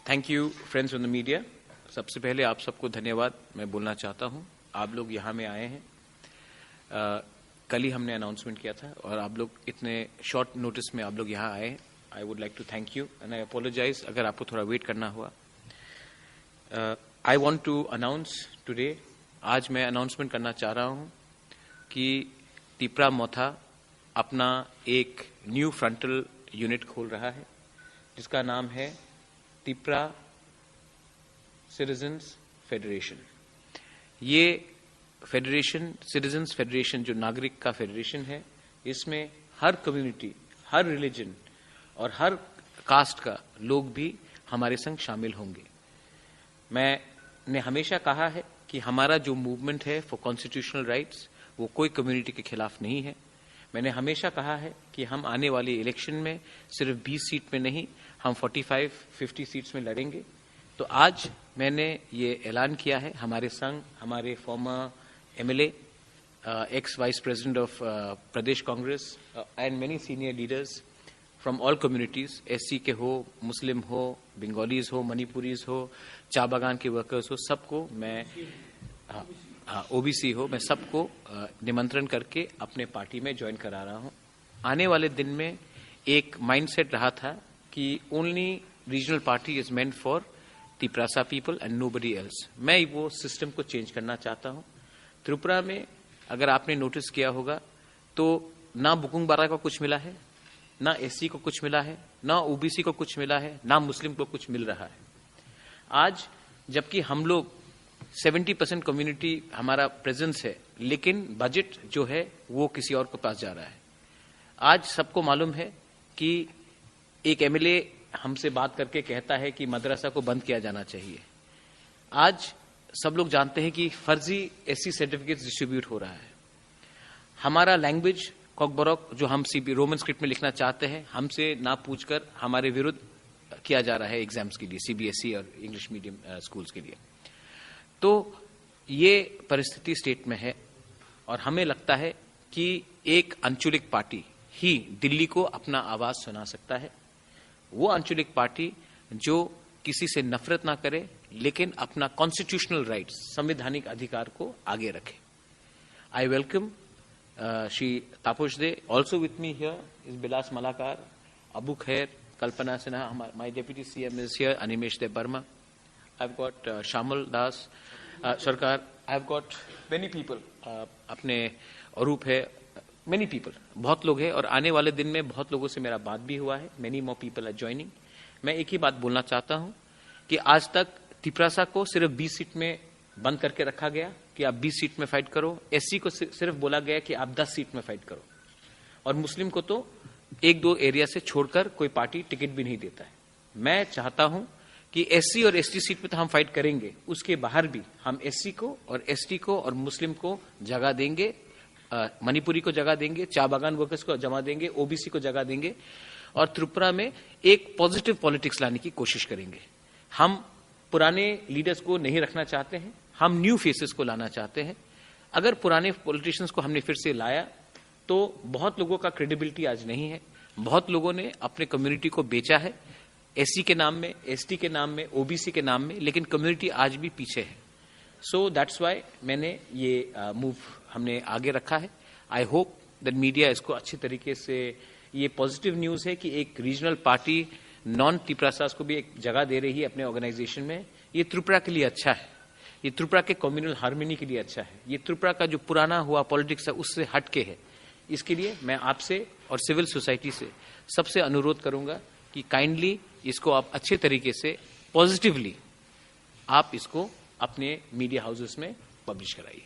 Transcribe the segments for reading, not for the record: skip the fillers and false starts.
Thank you friends on the media. सबसे पहले आप सबको धन्यवाद मैं बोलना चाहता हूं। आप लोग यहाँ में आए हैं, कल ही हमने अनाउंसमेंट किया था और आप लोग इतने शॉर्ट नोटिस में आप लोग यहाँ आए। I would like to thank you and I apologise अगर आपको थोड़ा वेट करना हुआ। I want to announce today, आज मैं अनाउंसमेंट करना चाह रहा हूँ कि तिपरा मोथा अपना एक न्यू फ्रंटल यूनिट खोल रहा है जिसका नाम है तिपरा सिटीजन्स फेडरेशन। ये फेडरेशन, सिटीजन्स फेडरेशन, जो नागरिक का फेडरेशन है, इसमें हर कम्युनिटी, हर रिलीजन और हर कास्ट का लोग भी हमारे संग शामिल होंगे। मैंने हमेशा कहा है कि हमारा जो मूवमेंट है फॉर कॉन्स्टिट्यूशनल राइट्स वो कोई कम्युनिटी के खिलाफ नहीं है। मैंने हमेशा कहा है कि हम आने वाली इलेक्शन में सिर्फ 20 सीट में नहीं, हम 45-50 सीट्स में लड़ेंगे। तो आज मैंने ये ऐलान किया है, हमारे संग हमारे farmer MLA, x vice president of Pradesh Congress and many senior leaders from all communities, SC के हो, मुस्लिम हो, बंगालीज हो, मणिपुरीज हो, चा बागान के वर्कर्स हो, सबको मैं ओबीसी हो, मैं सबको निमंत्रण करके अपने पार्टी में ज्वाइन करा रहा हूं। आने वाले दिन में एक माइंडसेट रहा था कि only regional party is meant for Tiprasa people and nobody else. मैं वो सिस्टम को चेंज करना चाहता हूं। त्रिपुरा में अगर आपने नोटिस किया होगा तो ना बुकुंग बारा को कुछ मिला है, ना एससी को कुछ मिला है, ना ओबीसी को कुछ मिला है, ना मुस्लिम को कुछ मिल रहा है। आज जबकि हम लोग 70% कम्युनिटी हमारा प्रेजेंस है, लेकिन बजट जो है वो किसी और के पास जा रहा है। आज सबको मालूम है कि एक एमएलए हमसे बात करके कहता है कि मदरसा को बंद किया जाना चाहिए। आज सब लोग जानते हैं कि फर्जी एससी सर्टिफिकेट डिस्ट्रीब्यूट हो रहा है। हमारा लैंग्वेज कॉकबरॉक जो हम रोमन स्क्रिप्ट में लिखना चाहते हैं, हमसे ना पूछकर हमारे विरुद्ध किया जा रहा है एग्जाम्स के लिए, सीबीएसई और इंग्लिश मीडियम स्कूल्स के लिए। तो ये परिस्थिति स्टेट में है और हमें लगता है कि एक अंचुलिक पार्टी ही दिल्ली को अपना आवाज सुना सकता है। वो अंचुलिक पार्टी जो किसी से नफरत ना करे, लेकिन अपना कॉन्स्टिट्यूशनल राइट्स, संवैधानिक अधिकार को आगे रखे। I welcome Shri Tapas De. Also with me here is Bilas Malakar, Abu Khair, Kalpana Sinha, my deputy CM is here, Animesh Debbarma. I've got Shamal Das, Sarkar. I've got many people. अपने अरूप है, many people, बहुत लोग हैं और आने वाले दिन में बहुत लोगों से मेरा बात भी हुआ है। Many more people are joining. मैं एक ही बात बोलना चाहता हूं कि आज तक तिपरासा को सिर्फ 20 सीट में बंद करके रखा गया कि आप 20 सीट में फाइट करो। एससी को सिर्फ बोला गया कि आप 10 सीट में फाइट करो और मुस्लिम को तो 1-2 एरिया से छोड़कर कोई पार्टी टिकट भी नहीं देता है। मैं चाहता हूं कि एससी और एसटी सीट पे तो हम फाइट करेंगे, उसके बाहर भी हम एससी को और एसटी को और मुस्लिम को जगह देंगे, मणिपुरी को जगह देंगे, चा बागान वर्कर्स को जगह देंगे, ओबीसी को जगह देंगे और त्रिपुरा में एक पॉजिटिव पॉलिटिक्स लाने की कोशिश करेंगे। हम पुराने लीडर्स को नहीं रखना चाहते हैं, हम न्यू फेसेस को लाना चाहते हैं। अगर पुराने पॉलिटिशियंस को हमने फिर से लाया तो बहुत लोगों का क्रेडिबिलिटी आज नहीं है। बहुत लोगों ने अपने कम्युनिटी को बेचा है, एससी के नाम में, एसटी के नाम में, ओबीसी के नाम में, लेकिन कम्युनिटी आज भी पीछे है। सो दैट्स वाई मैंने ये मूव हमने आगे रखा है। आई होप दैट मीडिया इसको अच्छी तरीके से, ये पॉजिटिव न्यूज है कि एक रीजनल पार्टी नॉन तिपरासास को भी एक जगह दे रही है अपने ऑर्गेनाइजेशन में। ये त्रिपुरा के लिए अच्छा है, ये त्रिपुरा के कम्युनल हार्मनी के लिए अच्छा है, ये त्रिपुरा का जो पुराना हुआ पॉलिटिक्स है उससे हटके है। इसके लिए मैं आपसे और सिविल सोसाइटी से सबसे अनुरोध करूंगा कि काइंडली इसको आप अच्छे तरीके से पॉजिटिवली आप इसको अपने मीडिया हाउसेस में पब्लिश कराइए।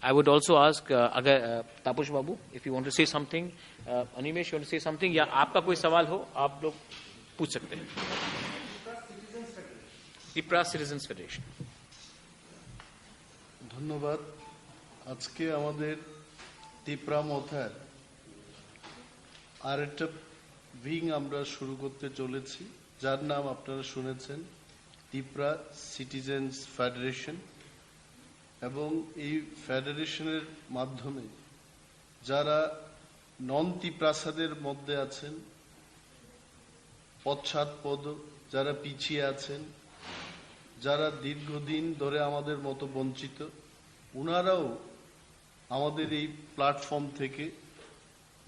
आई वुड ऑल्सो आस्क, अगर Tapas babu if you want to say something, Animesh want to say something, या आपका कोई सवाल हो आप लोग पूछ सकते हैं। Tipra citizens federation. ধন্যবাদ। আজকে আমাদের তিপরা মোথার আরেকটা উইং আমরা শুরু করতে চলেছি, যার নাম আপনারা শুনেছেন, তিপরা সিটিজেন্স ফেডারেশন। এবং এই ফেডারেশনের মাধ্যমে যারা নন তিপ্রাসাদের মধ্যে আছেন, পশ্চাৎপদ যারা পিছিয়ে আছেন, যারা দীর্ঘদিন ধরে আমাদের মতো বঞ্চিত, ওনারাও আমাদের এই প্ল্যাটফর্ম থেকে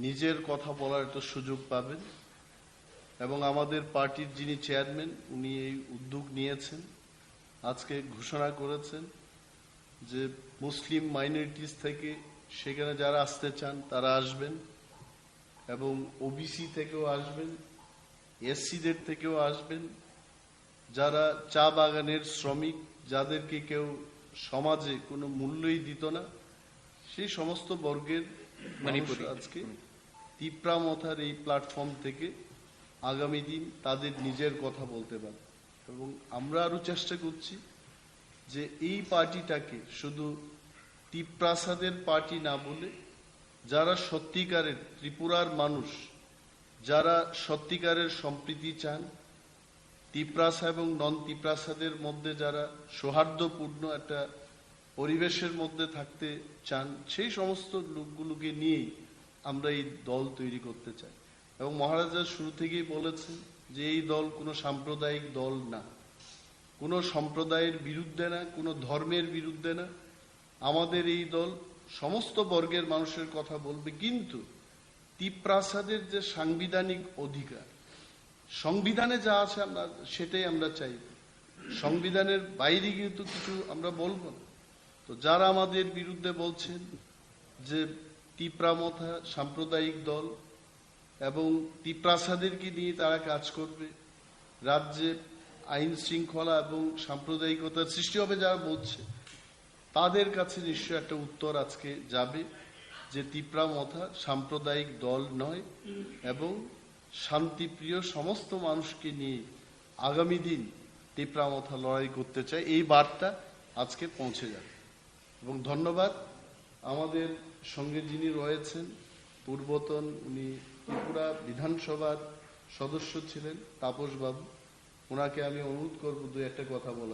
নিজের কথা বলার একটা সুযোগ পাবেন। এবং আমাদের পার্টির যিনি চেয়ারম্যান, উনি এই উদ্যোগ নিয়েছেন, আজকে ঘোষণা করেছেন যে মুসলিম মাইনরিটিস থেকে সেখানে যারা আসতে চান তারা আসবেন, এবং ওবিসি থেকেও আসবেন, এসসিদের থেকেও আসবেন, যারা চা বাগানের শ্রমিক, যাদেরকে কেউ সমাজে কোনো মূল্যই দিত না, সেই সমস্ত বর্গের মানুষ আজকে তিপ্রামথার এই প্ল্যাটফর্ম থেকে আগামী দিন তাদের নিজের কথা বলতে পারে। এবং আমরা আরো চেষ্টা করছি যে এই পার্টিটাকে শুধু তিপ্রাসাদের পার্টি না বলে, যারা সত্যিকারের ত্রিপুরার মানুষ, যারা সত্যিকারের সম্প্রীতি চান, তিপ্রাসা এবং নন তিপ্রাসাদের মধ্যে যারা সৌহার্দ্যপূর্ণ একটা পরিবেশের মধ্যে থাকতে চান, সেই সমস্ত লোকগুলোকে নিয়েই আমরা এই দল তৈরি করতে চাই। এবং মহারাজা শুরু থেকেই বলেছেন যে এই দল কোনো সাম্প্রদায়িক দল না, কোনো সম্প্রদায়ের বিরুদ্ধে না, কোনো ধর্মের বিরুদ্ধে না। আমাদের এই দল সমস্ত বর্গের মানুষের কথা বলবে, কিন্তু তিপ্রাসাদের যে সাংবিধানিক অধিকার, সংবিধানে যা আছে আমরা সেটাই আমরা চাই, সংবিধানের বাইরে কিন্তু কিছু আমরা বলবো না। তো যারা আমাদের বিরুদ্ধে বলছেন যে তিপ্রামথা সাম্প্রদায়িক দল এবং তিপ্রাসাদেরকে নিয়ে তারা কাজ করবে, রাজ্যে আইন শৃঙ্খলা এবং সাম্প্রদায়িকতার সৃষ্টি হবে যারা বলছে, তাদের কাছে নিশ্চয় একটা উত্তর আজকে যাবে যে তিপ্রামথা সাম্প্রদায়িক দল নয়, এবং শান্তিপ্রিয় সমস্ত মানুষকে নিয়ে আগামী দিন তিপ্রামথা লড়াই করতে চায়, এই বার্তা আজকে পৌঁছে যাবে। এবং ধন্যবাদ আমাদের সঙ্গে যিনি রয়েছেন, পূর্বতন উনি ত্রিপুরা বিধানসভার সদস্য ছিলেন, তাপস বাবু, ওনাকে আমি অনুরোধ করবো দু একটা কথা বলার।